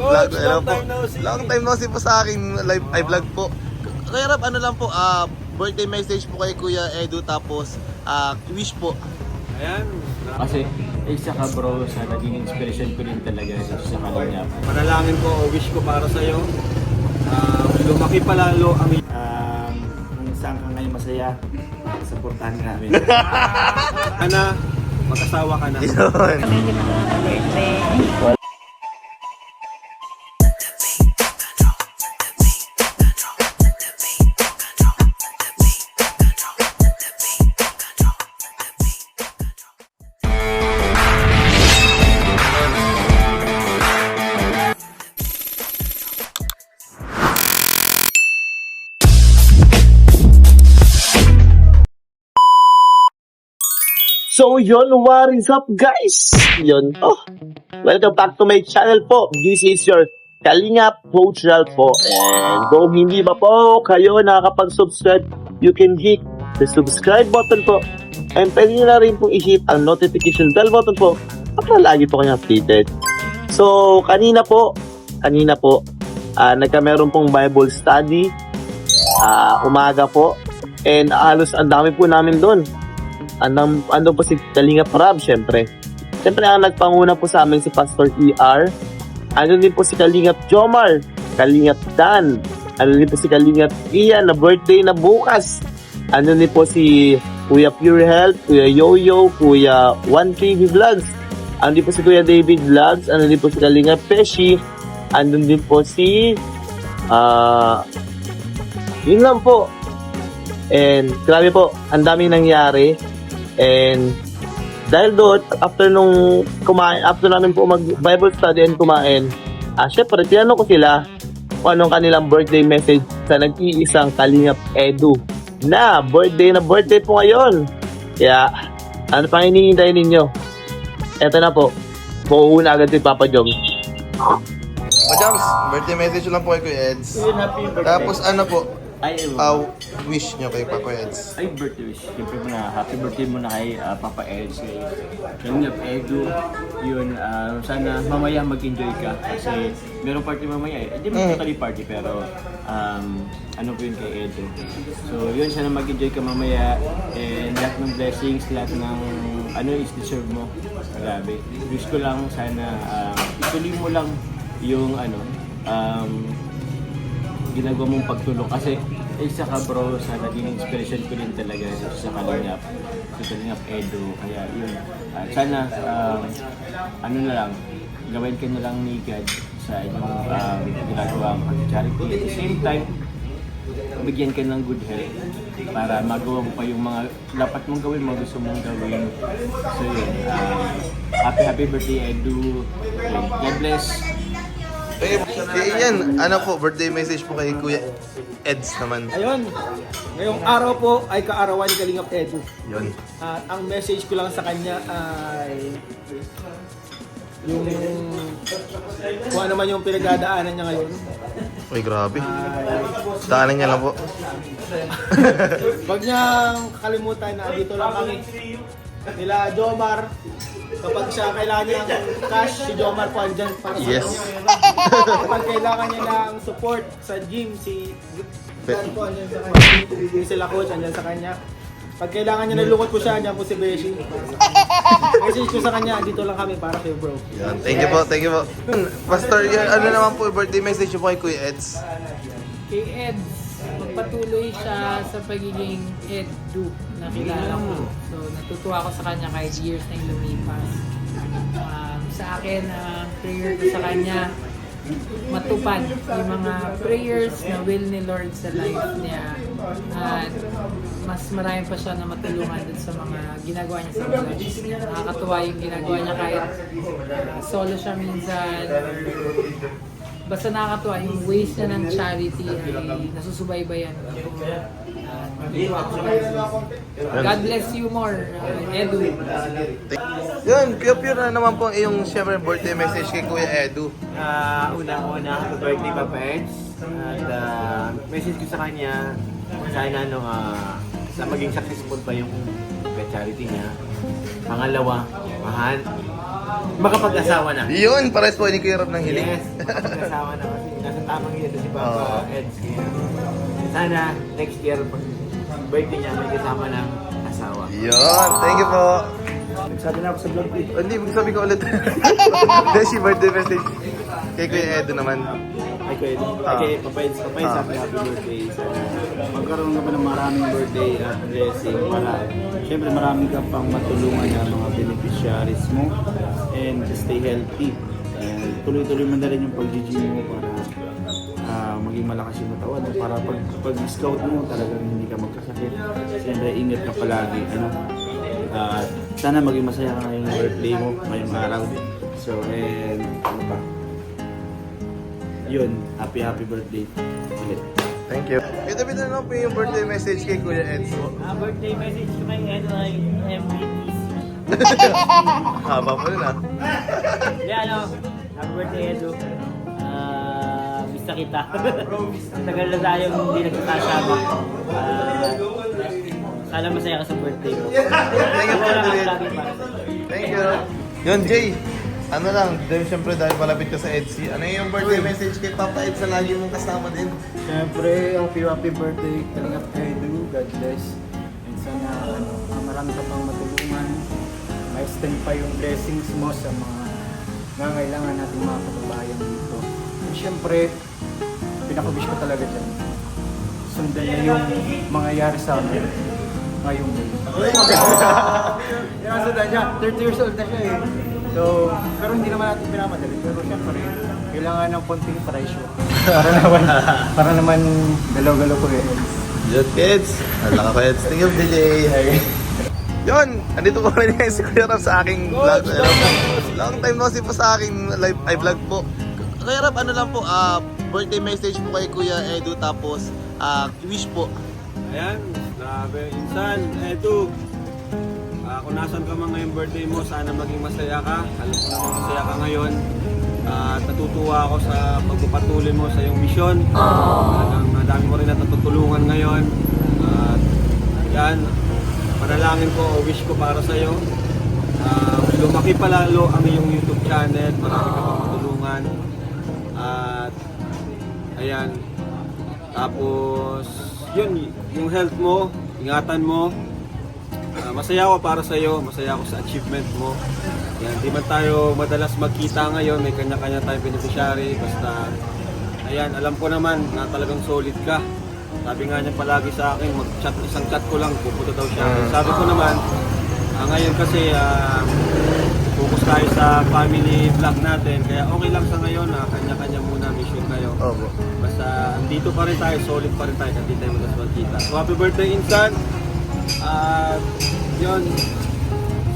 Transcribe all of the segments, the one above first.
Vlog, Coach, hello long po. time no see. Long time no see po sa aking live ay vlog po. Kaya Rap, ano lang po, birthday message po kay Kuya Edu tapos wish po. Ayan. Kasi isa ka bro sa naging inspiration ko rin talaga sa kanya. Panalangin ko, wish ko para sa'yo. Lumaki palalo ang... Kung saan ka ngayon masaya, supportahan ka namin. Ana, mag-asawa ka na. Yun. So yun, what is up guys? Yun, welcome back to my channel po. This is your Kalingap Coach Ralph po. And kung hindi pa po kayo nakakapag-subscribe, you can hit the subscribe button po. And pwede nyo na rin pong i-hit ang notification bell button po para lagi po kayo updated. So kanina po, nagkameron pong Bible study, umaga po. And halos ang dami po namin doon. Ano po si Kalingap Rab, syempre. Syempre, ang nagpanguna po sa amin si Pastor ER. Ano din po si Kalingap Jomar, Kalingap Dan. Ano din po si Kalingap Ian na birthday na bukas. Ano din po si Kuya Pure Health, Kuya Yoyo, Kuya 1KV Vlogs. Ano din po si Kuya David Vlogs. Ano din po si Kalingap Peshi. Ano din po si... yun lang po. And grabe po, ang daming nangyari. And dahil doon, after namin po mag-Bible study and kumain, syempre, tinanong ko sila kung anong kanilang birthday message sa nag-iisang Kalingap Edu na birthday po ngayon. Kaya, ano pang hinihintay ninyo? Eto na po, mauuna agad si Papa Jom. Majams, birthday message lang po kay Kuya Eds. Tapos ano po, wish nyo kay Papa Eds. Ay, birthday wish. Siyempre mo na, happy birthday mo na kay Papa Eds, kay Kalingap Edu. Yun, sana mamaya mag-enjoy ka. Kasi merong party mamaya eh. Hindi mo totally party, pero ano po yun kay Edu. So yun, sana mag-enjoy ka mamaya. And lahat ng blessings, lahat ng ano is deserve mo. Grabe. Wish ko lang sana ituloy mo lang yung ginagawa mong pagtulong kasi isa ka bro sa naging inspiration ko rin talaga sa Kalingap Edu. Kaya yun, sana ano na lang, gawin ka na lang ni God sa inyong ginagawang charity. At the same time, bigyan ka ng good health para magawa mo pa yung mga dapat mong gawin, mga gusto mong gawin. So yun, happy birthday Edu. God bless. Yan, ano po, birthday message po kay Kuya Eds naman. Ayun, ngayong araw po ay kaarawan ni Kalingap Edu. Yun. At ang message ko lang sa kanya ay yung kung ano man yung pinagdadaanan niya ngayon. Uy, grabe. Daanan niya lang po. Huwag niyang kakalimutan na dito lang kami. Nila Jomar, kapag siya kailangan niya ng cash, si Jomar po andyan para sa Yes. kanya. Kapag kailangan niya ng support sa gym, si Dan po andyan sa kanya. Sila coach andyan sa kanya. Pag kailangan niya ng lungkot po siya, andyan po si Beshi. Message ko sa kanya, dito lang kami para kay bro. Yan. Thank you po. Pastor, yan, ano naman po, birthday message po kay Kuya Eds. Kay Eds, magpatuloy siya sa pagiging Edu na kilala ko. So, natutuwa ako sa kanya kahit years na yung lumipas. Sa akin, ang prayer ko sa kanya, matupad yung mga prayers na will ni Lord sa life niya. At mas marami pa siya na matulungan dun sa mga ginagawa niya sa vlogs. Nakakatuwa yung ginagawa niya kahit solo siya minsan. Basta nakakatuwa yung ways niya ng charity ay nasusubaybayan. God bless you more, Edu. Yun, Kuya Pure na naman po ang iyong syempre birthday message kay Kuya Edu. Una, happy birthday Papa Eds. At message ko sa kanya, sana sa maging successful pa yung charity niya. Pangalawa, mahal. makapag-asawa na. Yun, pares po ni Kuya Rob ng hiling. Yes, makapag-asawa na kasi nasa tamang edad si Papa Eds. Kaya sana next year pag birthday niya may kasama ng asawa. Yun, thank you po. Sabi na ako sa vlog ko. Hindi, magsabi ko ulit. Beshi, birthday message. Kay Kuya Edo naman. Ay, kay Papa Eds, happy birthday. Sana magkaroon ka pa ng maraming birthday at blessing para syempre marami ka pang matulungan ng mga beneficiaries mo and stay healthy. And tuloy-tuloy mo na rin yung pag-gym mo para maging malakas yung katawan mo para pag-scout mo talagang hindi ka magkasakit. Siyempre ingat ka palagi. Sana maging masaya ka ngayong birthday mo, ngayong araw. So, and ano pa? Yun, happy birthday ulit. Thank you. Ito na po yung birthday message kay Kuya Eds po. Birthday message ko kay Edo ay MVTC. Haba po rin ah. Yeah, happy birthday Edo. Mista kita. Tagal na tayong hindi nagkakasama. Sana masaya ka sa birthday mo. Thank you po, Wala Kuya kang lagi Eds. para sa iyo. Thank you. Yun, Jay. Ano lang, dahil syempre dahil malapit ka sa EDSI, ano yung birthday message kay Papa Eds na lagi mong kasama din? Siyempre, happy birthday, Kalingap Edu, God bless. And sana marami ka pang matulungan, ma-extend pa yung blessings mo sa mga nangangailangan nating mga kababayan dito. And siyempre, pinaka-wish ko talaga dyan, sundan niya yung mangyayari sa amin ngayong day. Yan ang sundan niya, 30 years old na siya eh. So, pero hindi naman natin pinamadali. Pero syempre, kailangan ng konting presyo. para naman galaw-galaw ko eh. Yun, kids. Alaka ko, Eds. Thank you, DJ. Yun, andito po rin si Kuya Rob sa aking vlog. Long time no see po sa aking live vlog po. Kuya Rob, ano lang po, birthday message po kay Kuya Edu, tapos wish po. Ayan, grabe. Insan, Edu. Kung nasan ka man ngayong birthday mo, sana maging masaya ka. Alam ko naman masaya ka ngayon. At natutuwa ako sa pagpapatuloy mo sa iyong misyon. Talagang dami mo rin natutulungan ngayon. At yan, panalangin ko o wish ko para sa iyo. Lumaki pa lalo ang iyong YouTube channel. Marami ka pang matulungan. At ayan. Tapos, yun, yung health mo, ingatan mo. Masaya ako para sa iyo, masaya ako sa achievement mo. Yan, di man tayo madalas magkita ngayon, may kanya-kanya tayong beneficiary. Basta, ayan, alam ko naman na talagang solid ka. Sabi nga niya palagi sa akin, mag-chat, isang chat ko lang, pupunta daw siya. Sabi ko naman, ngayon kasi, focus tayo sa family vlog natin. Kaya okay lang sa ngayon na kanya-kanya muna mission kayo. Opo. Basta, andito pa rin tayo, solid pa rin tayo, kasi tayo madalas magkita. So, happy birthday, Insan! At yun,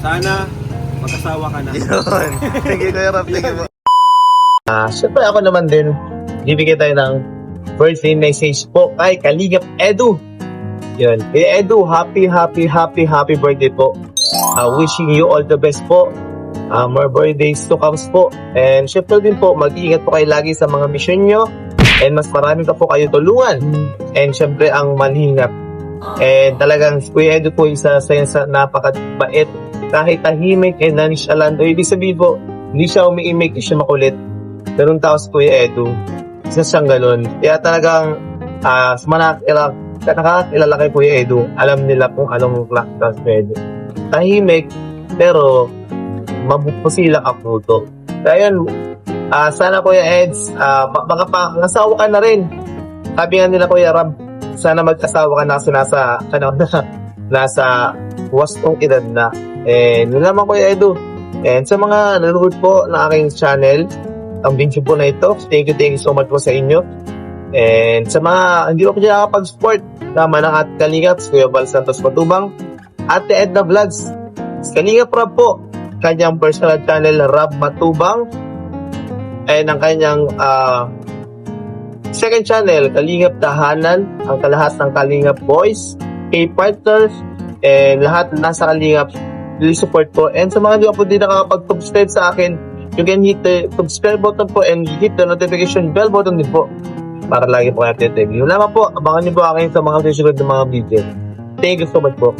sana mag-asawa ka na. Yun. Thank you, Kuya Rob. Thank you po. Siyempre ako naman din, bibigyan tayo ng birthday message po kay Kalingap Edu. Yun. Kay Edu, happy birthday po. Wishing you all the best po. More birthdays to come po. And syempre din po, mag-iingat po kayo lagi sa mga mission nyo. And mas marami pa po kayo tulungan. And syempre ang manhingap. And talagang Kuya Edu po isa sa napakabait. Kahit tahimik and nonchalant. Ibig sabihin po, hindi siya umiimik, hindi siya makulit. Ganun tao si Kuya Edu. Isa siyang ganun. Kaya talagang sa mga nakakilala kay Kuya Edu, alam nila kung anong klase si Edu. Tahimik, pero mapusila ka puto. Kaya yun, sana Kuya Eds, makapangasawa ka na rin. Sabi nga nila Kuya Rob, sana mag-asawa ka na kasi nasa wastong edad na. And yun naman Kuya Edu. And sa mga nanonood po ng aking channel, ang video po na ito, thank you so much po sa inyo. And sa mga hindi po siya nakapag-support, tama ng at Kalingap, Kuya Val Santos Matubang, Ate Edna Vlogs, Kalingap Rob po, kanyang personal channel Rob Matubang, and ang kanyang second channel, Kalingap Tahanan, ang kalahas ng Kalingap Boys, K-Partners, and lahat nasa Kalingap, please support po. And sa mga hindi po din nakakapag-subscribe sa akin, you can hit the subscribe button po and hit the notification bell button din po para lagi po kayo updated. Yun lamang po, abangan niyo po akin sa mga susunod na mga video. Thank you so much po.